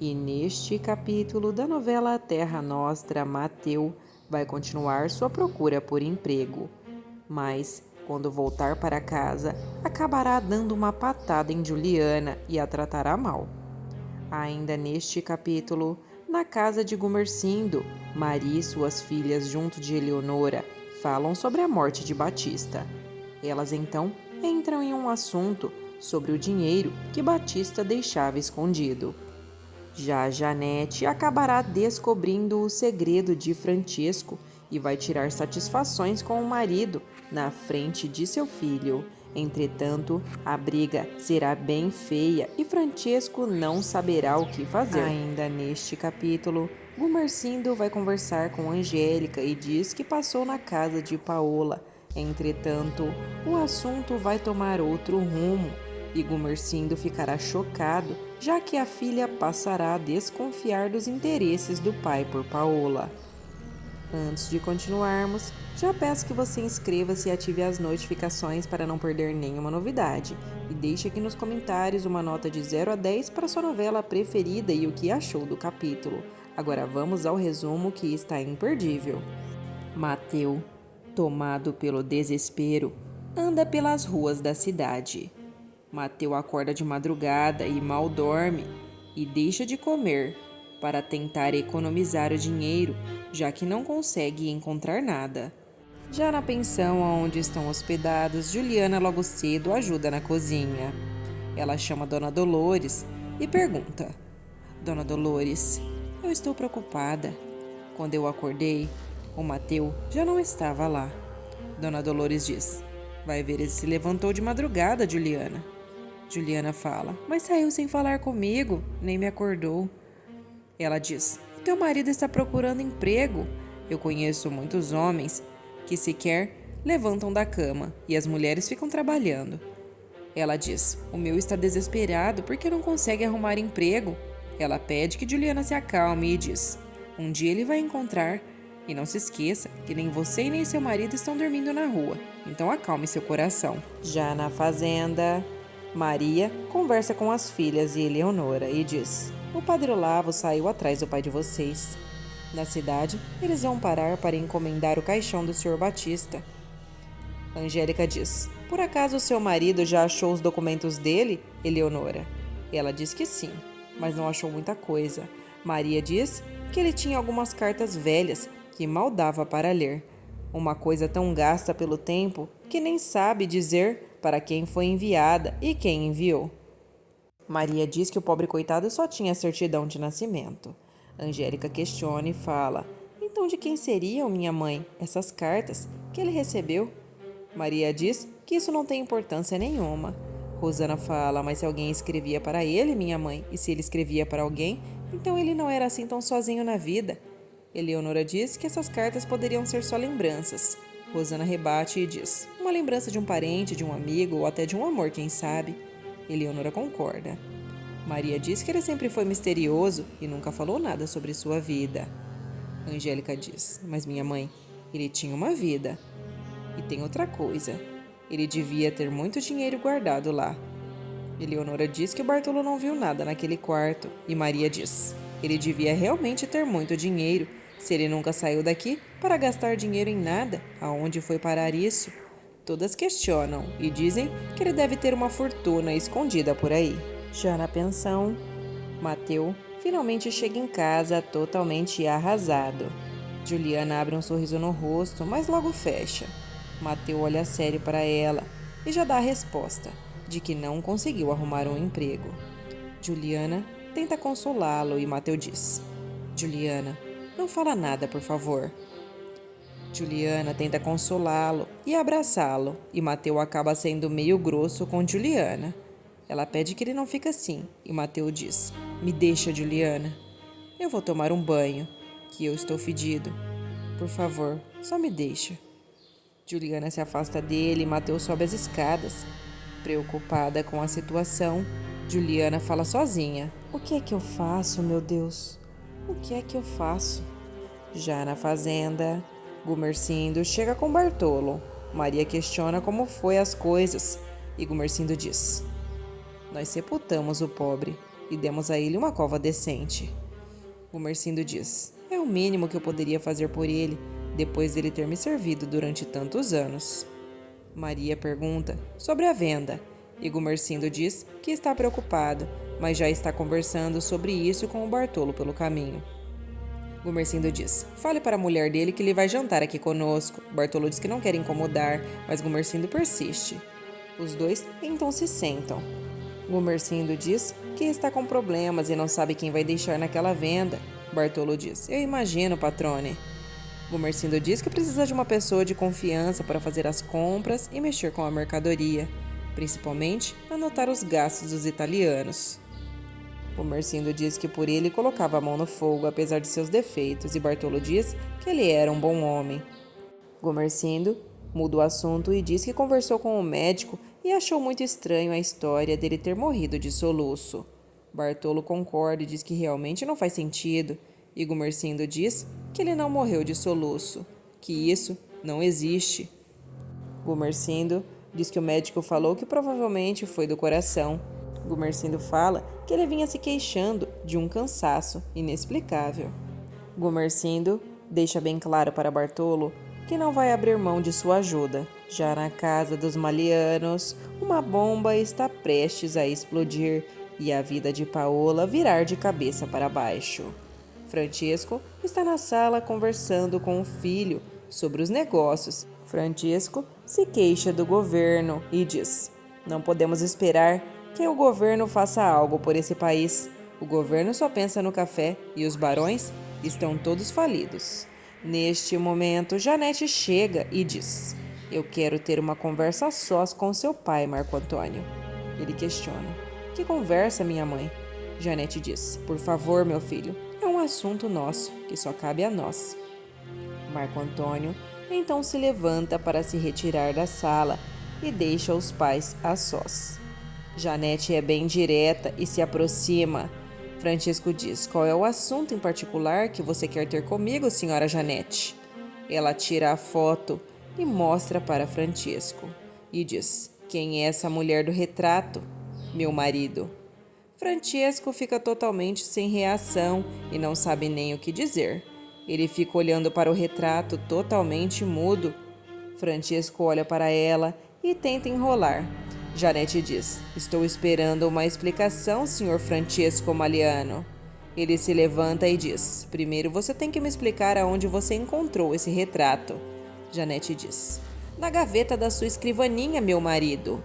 E neste capítulo da novela Terra Nostra, Mateu vai continuar sua procura por emprego. Mas, quando voltar para casa, acabará dando uma patada em Juliana e a tratará mal. Ainda neste capítulo, na casa de Gumersindo, Maria e suas filhas, junto de Eleonora, falam sobre a morte de Batista. Elas então entram em um assunto sobre o dinheiro que Batista deixava escondido. Já Janete acabará descobrindo o segredo de Francesco e vai tirar satisfações com o marido na frente de seu filho. Entretanto, a briga será bem feia e Francesco não saberá o que fazer. Ainda neste capítulo, Gumersindo vai conversar com Angélica e diz que passou na casa de Paola. Entretanto, o assunto vai tomar outro rumo e Gumersindo ficará chocado, já que a filha passará a desconfiar dos interesses do pai por Paola. Antes de continuarmos, já peço que você inscreva-se e ative as notificações para não perder nenhuma novidade. E deixe aqui nos comentários uma nota de 0 a 10 para sua novela preferida e o que achou do capítulo. Agora vamos ao resumo que está imperdível. Mateu, tomado pelo desespero, anda pelas ruas da cidade. Mateu acorda de madrugada e mal dorme e deixa de comer para tentar economizar o dinheiro, já que não consegue encontrar nada. Já na pensão onde estão hospedados, Juliana logo cedo ajuda na cozinha. Ela chama Dona Dolores e pergunta: Dona Dolores, eu estou preocupada. Quando eu acordei, o Mateu já não estava lá. Dona Dolores diz: vai ver, ele se levantou de madrugada, Juliana. Juliana fala: mas saiu sem falar comigo, nem me acordou. Ela diz: o teu marido está procurando emprego. Eu conheço muitos homens que sequer levantam da cama e as mulheres ficam trabalhando. Ela diz: o meu está desesperado porque não consegue arrumar emprego. Ela pede que Juliana se acalme e diz: um dia ele vai encontrar. E não se esqueça que nem você e nem seu marido estão dormindo na rua, então acalme seu coração. Já na fazenda, Maria conversa com as filhas e Eleonora e diz: o padre Olavo saiu atrás do pai de vocês. Na cidade, eles vão parar para encomendar o caixão do Sr. Batista. Angélica diz: por acaso o seu marido já achou os documentos dele, Eleonora? Ela diz que sim, mas não achou muita coisa. Maria diz que ele tinha algumas cartas velhas que mal dava para ler. Uma coisa tão gasta pelo tempo que nem sabe dizer para quem foi enviada e quem enviou. Maria diz que o pobre coitado só tinha certidão de nascimento. Angélica questiona e fala: então de quem seriam, minha mãe, essas cartas que ele recebeu? Maria diz que isso não tem importância nenhuma. Rosana fala: mas se alguém escrevia para ele, minha mãe, e se ele escrevia para alguém, então ele não era assim tão sozinho na vida. Eleonora diz que essas cartas poderiam ser só lembranças. Rosana rebate e diz: uma lembrança de um parente, de um amigo ou até de um amor, quem sabe? Eleonora concorda. Maria diz que ele sempre foi misterioso e nunca falou nada sobre sua vida. Angélica diz: mas minha mãe, ele tinha uma vida. E tem outra coisa, ele devia ter muito dinheiro guardado lá. Eleonora diz que o Bartolo não viu nada naquele quarto e Maria diz: ele devia realmente ter muito dinheiro, se ele nunca saiu daqui para gastar dinheiro em nada. Aonde foi parar isso? Todas questionam e dizem que ele deve ter uma fortuna escondida por aí. Já na pensão, Mateu finalmente chega em casa totalmente arrasado. Juliana abre um sorriso no rosto, mas logo fecha. Mateu olha sério para ela e já dá a resposta de que não conseguiu arrumar um emprego. Juliana tenta consolá-lo e Mateu diz: Juliana, não fala nada, por favor. Juliana tenta consolá-lo e abraçá-lo, e Mateu acaba sendo meio grosso com Juliana. Ela pede que ele não fique assim, e Mateu diz: me deixa, Juliana. Eu vou tomar um banho, que eu estou fedido. Por favor, só me deixa. Juliana se afasta dele e Mateu sobe as escadas. Preocupada com a situação, Juliana fala sozinha: o que é que eu faço, meu Deus? O que é que eu faço? Já na fazenda, Gumersindo chega com Bartolo. Maria questiona como foi as coisas e Gumersindo diz: nós sepultamos o pobre e demos a ele uma cova decente. Gumersindo diz: é o mínimo que eu poderia fazer por ele, depois dele ter me servido durante tantos anos. Maria pergunta sobre a venda, e Gumersindo diz que está preocupado, mas já está conversando sobre isso com o Bartolo pelo caminho. Gumersindo diz: fale para a mulher dele que ele vai jantar aqui conosco. Bartolo diz que não quer incomodar, mas Gumersindo persiste. Os dois então se sentam. Gumersindo diz que está com problemas e não sabe quem vai deixar naquela venda. Bartolo diz: eu imagino, patrone. Gumersindo diz que precisa de uma pessoa de confiança para fazer as compras e mexer com a mercadoria, principalmente anotar os gastos dos italianos. Gumersindo diz que por ele colocava a mão no fogo, apesar de seus defeitos, e Bartolo diz que ele era um bom homem. Gumersindo muda o assunto e diz que conversou com o médico e achou muito estranho a história dele ter morrido de soluço. Bartolo concorda e diz que realmente não faz sentido, e Gumersindo diz que ele não morreu de soluço, que isso não existe. Gumersindo diz que o médico falou que provavelmente foi do coração. Gumersindo fala que ele vinha se queixando de um cansaço inexplicável. Gumersindo deixa bem claro para Bartolo que não vai abrir mão de sua ajuda. Já na casa dos Malianos, uma bomba está prestes a explodir e a vida de Paola virar de cabeça para baixo. Francesco está na sala conversando com o filho sobre os negócios. Francesco se queixa do governo e diz: não podemos esperar que o governo faça algo por esse país. O governo só pensa no café e os barões estão todos falidos. Neste momento, Janete chega e diz: eu quero ter uma conversa a sós com seu pai, Marco Antônio. Ele questiona: que conversa, minha mãe? Janete diz: por favor, meu filho, é um assunto nosso, que só cabe a nós. Marco Antônio então se levanta para se retirar da sala e deixa os pais a sós. Janete é bem direta e se aproxima. Francesco diz: qual é o assunto em particular que você quer ter comigo, senhora Janete? Ela tira a foto e mostra para Francesco e diz: quem é essa mulher do retrato? Meu marido. Francesco fica totalmente sem reação e não sabe nem o que dizer. Ele fica olhando para o retrato totalmente mudo. Francesco olha para ela e tenta enrolar. Janete diz: estou esperando uma explicação, senhor Francesco Maliano. Ele se levanta e diz: primeiro você tem que me explicar aonde você encontrou esse retrato. Janete diz: na gaveta da sua escrivaninha, meu marido.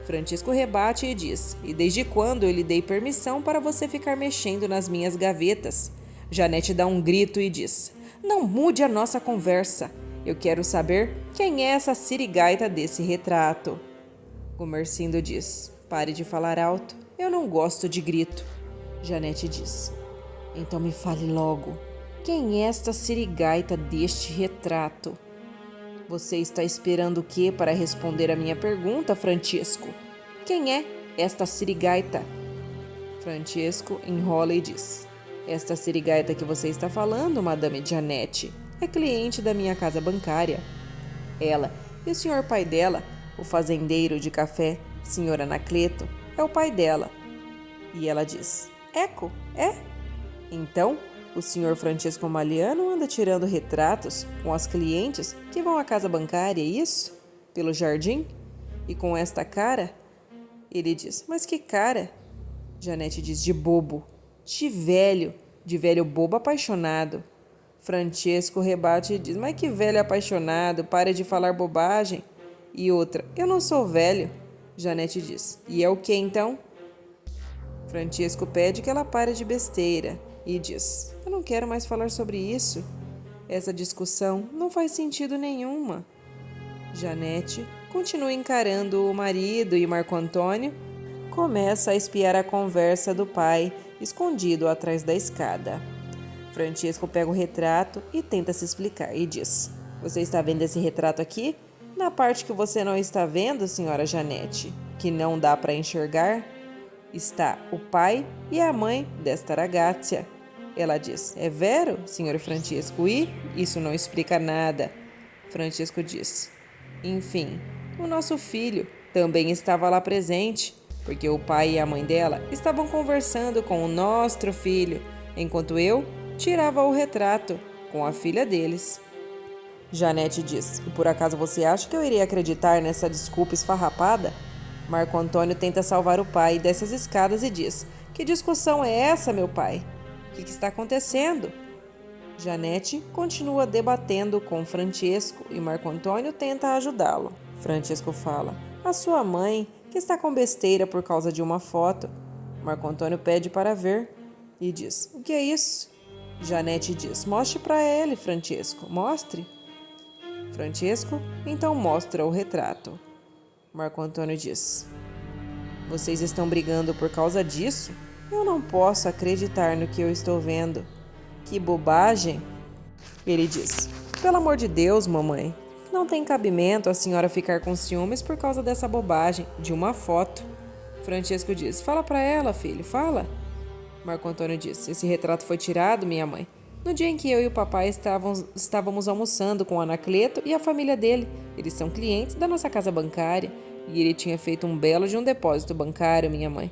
Francesco rebate e diz: e desde quando eu lhe dei permissão para você ficar mexendo nas minhas gavetas? Janete dá um grito e diz: não mude a nossa conversa. Eu quero saber quem é essa sirigaita desse retrato. Gumersindo diz: pare de falar alto, eu não gosto de grito. Janete diz: então me fale logo, quem é esta sirigaita deste retrato? Você está esperando o quê para responder a minha pergunta, Francesco? Quem é esta sirigaita? Francesco enrola e diz: esta sirigaita que você está falando, Madame Janete, é cliente da minha casa bancária. Ela e o senhor pai dela, o fazendeiro de café, senhor Anacleto, é o pai dela. E ela diz: eco, é? Então, o senhor Francesco Maliano anda tirando retratos com as clientes que vão à casa bancária, é isso? Pelo jardim? E com esta cara? Ele diz: mas que cara? Janete diz: de bobo, de velho bobo apaixonado. Francesco rebate e diz: mas que velho apaixonado, pare de falar bobagem. E outra: eu não sou velho. Janete diz: e é o que então? Francesco pede que ela pare de besteira e diz: eu não quero mais falar sobre isso. Essa discussão não faz sentido nenhuma. Janete continua encarando o marido e Marco Antônio começa a espiar a conversa do pai, escondido atrás da escada. Francesco pega o retrato e tenta se explicar e diz: você está vendo esse retrato aqui? Na parte que você não está vendo, senhora Janete, que não dá para enxergar, está o pai e a mãe desta ragazza. Ela diz: é vero, senhor Francesco, e isso não explica nada. Francesco diz: enfim, o nosso filho também estava lá presente. porque o pai e a mãe dela estavam conversando com o nosso filho, enquanto eu tirava o retrato com a filha deles. Janete diz: e por acaso você acha que eu iria acreditar nessa desculpa esfarrapada? Marco Antônio tenta salvar o pai dessas escadas e diz: que discussão é essa, meu pai? O que está acontecendo? Janete continua debatendo com Francesco e Marco Antônio tenta ajudá-lo. Francesco fala: a sua mãe, que está com besteira por causa de uma foto. Marco Antônio pede para ver e diz: o que é isso? Janete diz: mostre para ele, Francesco, mostre. Francesco então mostra o retrato. Marco Antônio diz: vocês estão brigando por causa disso? Eu não posso acreditar no que eu estou vendo. Que bobagem! Ele diz: pelo amor de Deus, mamãe, não tem cabimento a senhora ficar com ciúmes por causa dessa bobagem, de uma foto. Francesco diz: fala para ela, filho, fala. Marco Antônio diz: esse retrato foi tirado, minha mãe, no dia em que eu e o papai estávamos almoçando com o Anacleto e a família dele. Eles são clientes da nossa casa bancária e ele tinha feito um belo de um depósito bancário, minha mãe.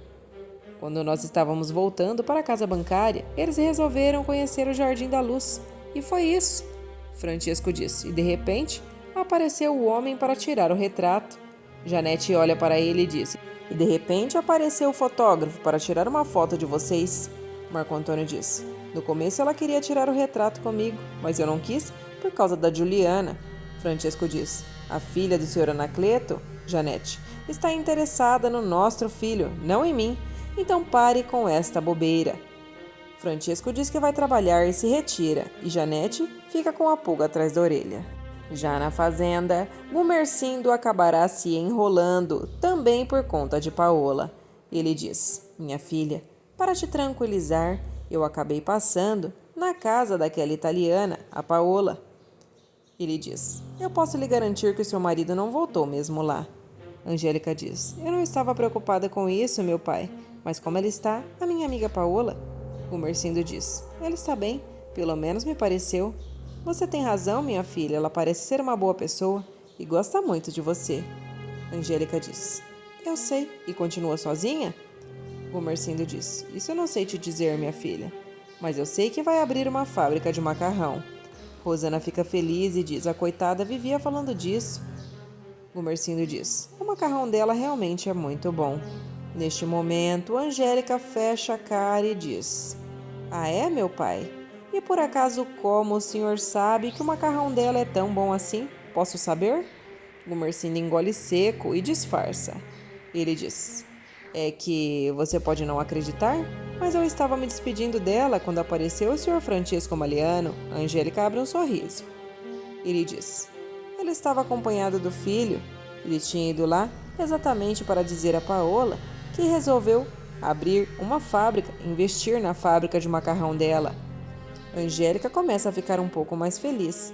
Quando nós estávamos voltando para a casa bancária, eles resolveram conhecer o Jardim da Luz. E foi isso. Francesco disse, e de repente apareceu o homem para tirar o retrato. Janete olha para ele e diz: e de repente apareceu o fotógrafo para tirar uma foto de vocês. Marco Antônio diz: no começo ela queria tirar o retrato comigo, mas eu não quis por causa da Juliana. Francesco diz: a filha do senhor Anacleto, Janete, está interessada no nosso filho, não em mim. Então pare com esta bobeira. Francesco diz que vai trabalhar e se retira, e Janete fica com a pulga atrás da orelha. Já na fazenda, Gumercindo acabará se enrolando, também por conta de Paola. Ele diz: minha filha, para te tranquilizar, eu acabei passando na casa daquela italiana, a Paola. Ele diz: eu posso lhe garantir que o seu marido não voltou mesmo lá. Angélica diz: eu não estava preocupada com isso, meu pai, mas como ela está, a minha amiga Paola? Gumercindo diz: ela está bem, pelo menos me pareceu. Você tem razão, minha filha, ela parece ser uma boa pessoa e gosta muito de você. Angélica diz: eu sei, e continua sozinha? Gumercindo diz: isso eu não sei te dizer, minha filha, mas eu sei que vai abrir uma fábrica de macarrão. Rosana fica feliz e diz: a coitada vivia falando disso. Gumercindo diz: o macarrão dela realmente é muito bom. Neste momento, Angélica fecha a cara e diz: ah, é, meu pai? E por acaso como o senhor sabe que o macarrão dela é tão bom assim? Posso saber? Gumercindo engole seco e disfarça. Ele diz: é que você pode não acreditar, mas eu estava me despedindo dela quando apareceu o senhor Francesco Maliano. A Angélica abre um sorriso. Ele diz: ele estava acompanhado do filho. Ele tinha ido lá exatamente para dizer a Paola que resolveu abrir uma fábrica, investir na fábrica de macarrão dela. Angélica começa a ficar um pouco mais feliz.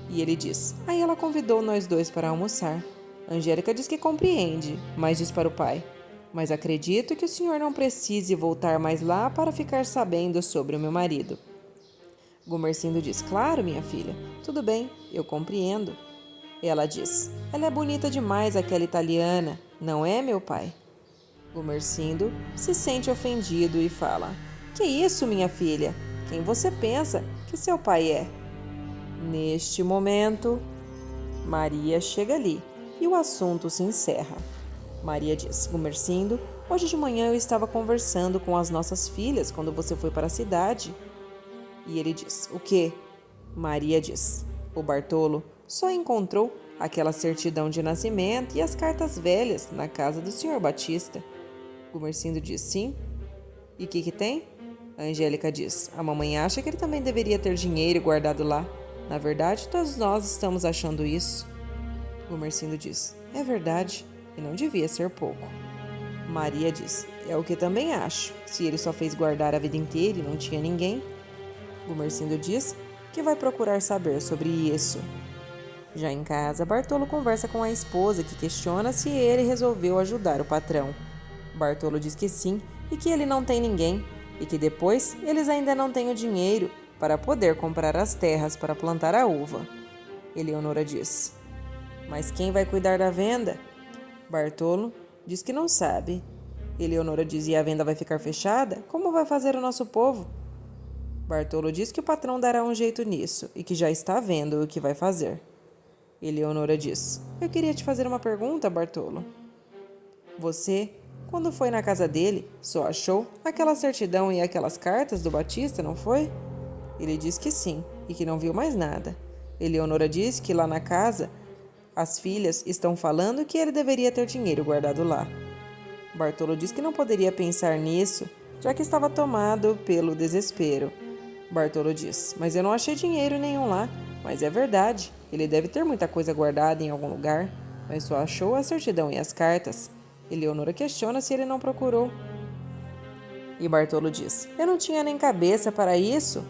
E ele diz: aí ela convidou nós dois para almoçar. Angélica diz que compreende, mas diz para o pai: mas acredito que o senhor não precise voltar mais lá para ficar sabendo sobre o meu marido. Gumercindo diz: claro, minha filha, tudo bem, eu compreendo. Ela diz: ela é bonita demais, aquela italiana, não é, meu pai? Gumercindo se sente ofendido e fala: que isso, minha filha? Quem você pensa que seu pai é? Neste momento, Maria chega ali e o assunto se encerra. Maria diz: Gumercindo, hoje de manhã eu estava conversando com as nossas filhas quando você foi para a cidade. E ele diz: o quê? Maria diz: o Bartolo só encontrou aquela certidão de nascimento e as cartas velhas na casa do senhor Batista. Gumercindo diz: sim. E o que tem? A Angélica diz: a mamãe acha que ele também deveria ter dinheiro guardado lá. Na verdade, todos nós estamos achando isso. Gumercindo diz: é verdade, e não devia ser pouco. Maria diz: é o que também acho, se ele só fez guardar a vida inteira e não tinha ninguém. Gumercindo diz que vai procurar saber sobre isso. Já em casa, Bartolo conversa com a esposa, que questiona se ele resolveu ajudar o patrão. Bartolo diz que sim, e que ele não tem ninguém, e que depois eles ainda não têm o dinheiro para poder comprar as terras para plantar a uva. Eleonora diz: mas quem vai cuidar da venda? Bartolo diz que não sabe. Eleonora diz: e a venda vai ficar fechada? Como vai fazer o nosso povo? Bartolo diz que o patrão dará um jeito nisso e que já está vendo o que vai fazer. Eleonora diz: eu queria te fazer uma pergunta, Bartolo. Você, quando foi na casa dele, só achou aquela certidão e aquelas cartas do Batista, não foi? Ele diz que sim e que não viu mais nada. Eleonora diz que lá na casa as filhas estão falando que ele deveria ter dinheiro guardado lá. Bartolo diz que não poderia pensar nisso, já que estava tomado pelo desespero. Bartolo diz: mas eu não achei dinheiro nenhum lá. Mas é verdade, ele deve ter muita coisa guardada em algum lugar, mas só achou a certidão e as cartas. Eleonora questiona se ele não procurou. E Bartolo diz: eu não tinha nem cabeça para isso.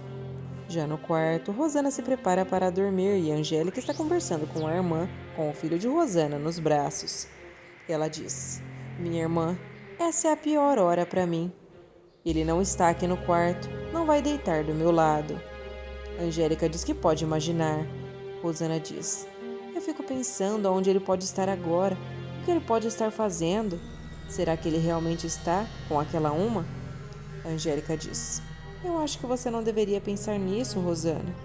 Já no quarto, Rosana se prepara para dormir e Angélica está conversando com a irmã, com o filho de Rosana nos braços. Ela diz: minha irmã, essa é a pior hora para mim. Ele não está aqui no quarto, não vai deitar do meu lado. Angélica diz que pode imaginar. Rosana diz: eu fico pensando aonde ele pode estar agora, o que ele pode estar fazendo. Será que ele realmente está com aquela uma? Angélica diz: eu acho que você não deveria pensar nisso, Rosana.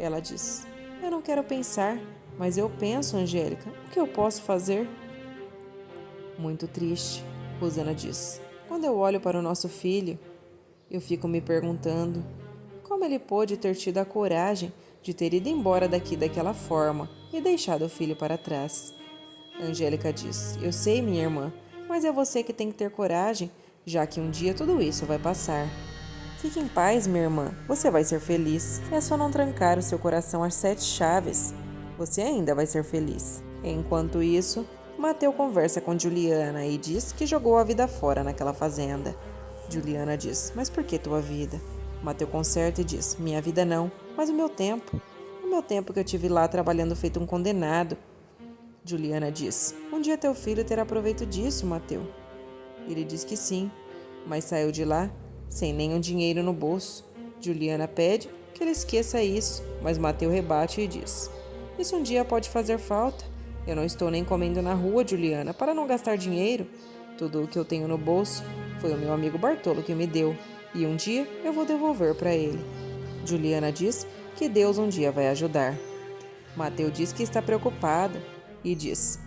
Ela diz: eu não quero pensar, mas eu penso, Angélica, o que eu posso fazer? Muito triste, Rosana diz. Quando eu olho para o nosso filho, eu fico me perguntando como ele pôde ter tido a coragem de ter ido embora daqui daquela forma e deixado o filho para trás. Angélica diz: eu sei, minha irmã, mas é você que tem que ter coragem, já que um dia tudo isso vai passar. Fique em paz, minha irmã, você vai ser feliz. É só não trancar o seu coração às 7 chaves. Você ainda vai ser feliz. Enquanto isso, Mateu conversa com Juliana e diz que jogou a vida fora naquela fazenda. Juliana diz: mas por que tua vida? Mateu conserta e diz: minha vida não, mas o meu tempo. O meu tempo que eu tive lá trabalhando feito um condenado. Juliana diz: um dia teu filho terá proveito disso, Mateu. Ele diz que sim, mas saiu de lá sem nenhum dinheiro no bolso. Juliana pede que ele esqueça isso, mas Mateu rebate e diz: isso um dia pode fazer falta. Eu não estou nem comendo na rua, Juliana, para não gastar dinheiro. Tudo o que eu tenho no bolso foi o meu amigo Bartolo que me deu, e um dia eu vou devolver para ele. Juliana diz que Deus um dia vai ajudar. Mateu diz que está preocupado e diz: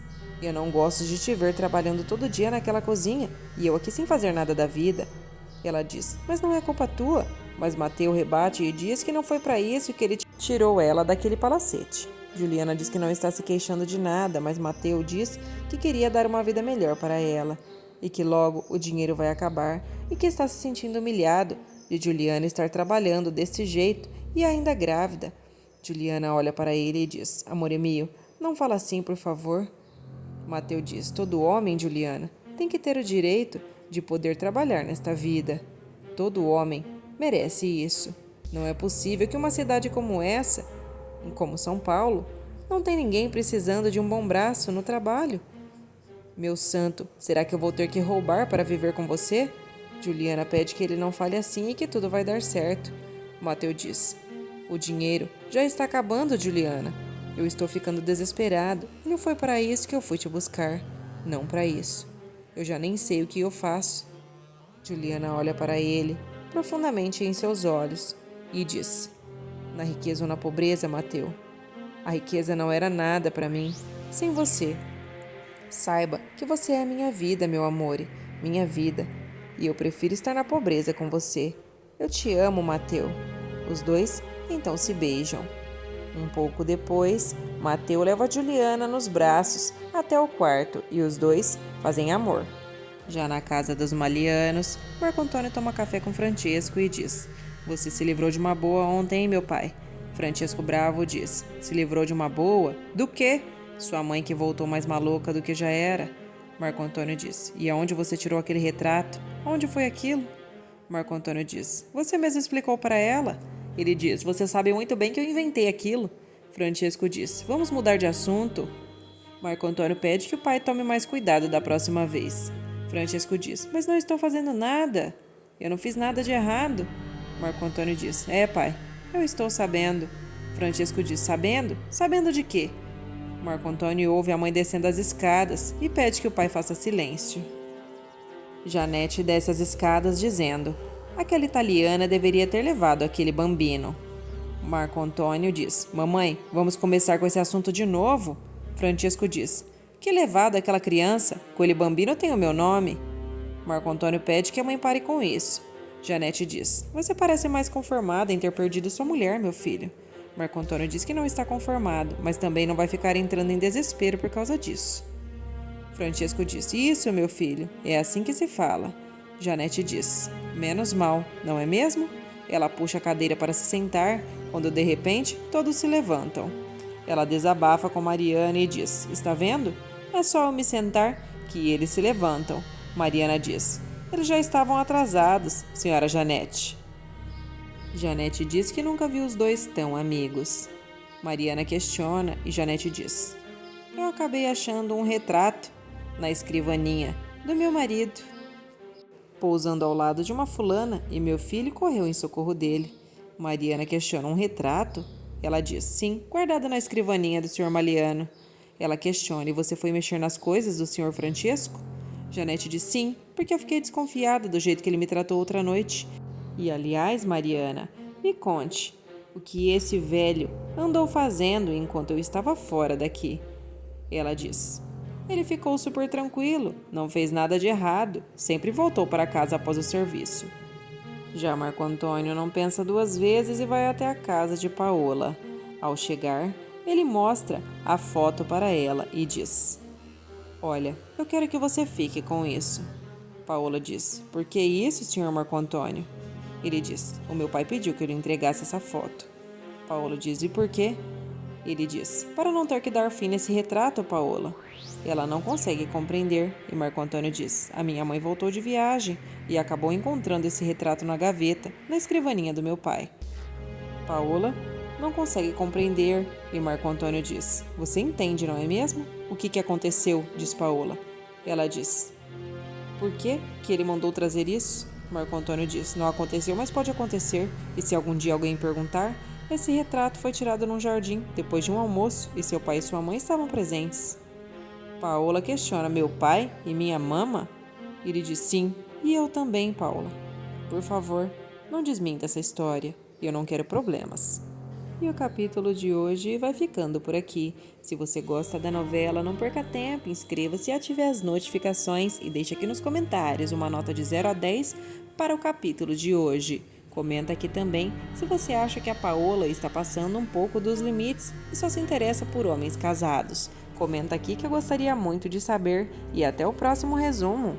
eu não gosto de te ver trabalhando todo dia naquela cozinha e eu aqui sem fazer nada da vida. Ela diz: mas não é culpa tua. Mas Mateu rebate e diz que não foi para isso que ele tirou ela daquele palacete. Juliana diz que não está se queixando de nada, mas Mateu diz que queria dar uma vida melhor para ela e que logo o dinheiro vai acabar e que está se sentindo humilhado de Juliana estar trabalhando desse jeito e ainda grávida. Juliana olha para ele e diz: amor meu, não fala assim, por favor. Mateu diz: todo homem, Juliana, tem que ter o direito de poder trabalhar nesta vida. Todo homem merece isso. Não é possível que uma cidade como essa, como São Paulo, não tem ninguém precisando de um bom braço no trabalho. Meu santo, será que eu vou ter que roubar para viver com você? Juliana pede que ele não fale assim e que tudo vai dar certo. Mateu diz: o dinheiro já está acabando, Juliana. Eu estou ficando desesperado e não foi para isso que eu fui te buscar. Não para isso. Eu já nem sei o que eu faço. Juliana olha para ele, profundamente em seus olhos, e diz: na riqueza ou na pobreza, Mateu? A riqueza não era nada para mim, sem você. Saiba que você é minha vida, meu amor, minha vida, e eu prefiro estar na pobreza com você. Eu te amo, Mateu. Os dois então se beijam. Um pouco depois, Mateu leva Juliana nos braços até o quarto e os dois fazem amor. Já na casa dos Malianos, Marco Antônio toma café com Francesco e diz: você se livrou de uma boa ontem, hein, meu pai? Francesco bravo diz: se livrou de uma boa? Do quê? Sua mãe que voltou mais maluca do que já era. Marco Antônio diz: e aonde você tirou aquele retrato? Onde foi aquilo? Marco Antônio diz: você mesmo explicou para ela? Ele diz: você sabe muito bem que eu inventei aquilo. Francesco diz: vamos mudar de assunto. Marco Antônio pede que o pai tome mais cuidado da próxima vez. Francesco diz: mas não estou fazendo nada. Eu não fiz nada de errado. Marco Antônio diz: é, pai, eu estou sabendo. Francesco diz: sabendo? Sabendo de quê? Marco Antônio ouve a mãe descendo as escadas e pede que o pai faça silêncio. Janete desce as escadas dizendo: aquela italiana deveria ter levado aquele bambino. Marco Antônio diz: mamãe, vamos começar com esse assunto de novo? Francesco diz: que levado aquela criança? Aquele bambino tem o meu nome. Marco Antônio pede que a mãe pare com isso. Janete diz: você parece mais conformada em ter perdido sua mulher, meu filho. Marco Antônio diz que não está conformado, mas também não vai ficar entrando em desespero por causa disso. Francesco diz: isso, meu filho, é assim que se fala. Janete diz: menos mal, não é mesmo? Ela puxa a cadeira para se sentar, quando de repente todos se levantam. Ela desabafa com Mariana e diz: está vendo? É só eu me sentar que eles se levantam. Mariana diz: eles já estavam atrasados, senhora Janete. Janete diz que nunca viu os dois tão amigos. Mariana questiona e Janete diz: eu acabei achando um retrato na escrivaninha do meu marido, pousando ao lado de uma fulana, e meu filho correu em socorro dele. Mariana questiona: um retrato? Ela diz: sim, guardado na escrivaninha do Sr. Maliano. Ela questiona: e você foi mexer nas coisas do Sr. Francesco? Janete diz: sim, porque eu fiquei desconfiada do jeito que ele me tratou outra noite. E aliás, Mariana, me conte o que esse velho andou fazendo enquanto eu estava fora daqui. Ela diz: ele ficou super tranquilo, não fez nada de errado, sempre voltou para casa após o serviço. Já Marco Antônio não pensa duas vezes e vai até a casa de Paola. Ao chegar, ele mostra a foto para ela e diz: olha, eu quero que você fique com isso. Paola diz: por que isso, Sr. Marco Antônio? Ele diz: o meu pai pediu que eu lhe entregasse essa foto. Paola diz: e por quê? Ele diz: para não ter que dar fim nesse retrato, Paola. Ela não consegue compreender e Marco Antônio diz: a minha mãe voltou de viagem e acabou encontrando esse retrato na gaveta, na escrivaninha do meu pai. Paola não consegue compreender e Marco Antônio diz: você entende, não é mesmo? O que aconteceu? Diz Paola. Ela diz: por que ele mandou trazer isso? Marco Antônio diz: não aconteceu, mas pode acontecer. E se algum dia alguém perguntar, esse retrato foi tirado num jardim, depois de um almoço, e seu pai e sua mãe estavam presentes. Paola questiona: meu pai e minha mama? Ele diz: sim, e eu também, Paola. Por favor, não desminta essa história. Eu não quero problemas. E o capítulo de hoje vai ficando por aqui. Se você gosta da novela, não perca tempo, inscreva-se e ative as notificações e deixe aqui nos comentários uma nota de 0 a 10 para o capítulo de hoje. Comenta aqui também se você acha que a Paola está passando um pouco dos limites e só se interessa por homens casados. Comenta aqui que eu gostaria muito de saber e até o próximo resumo.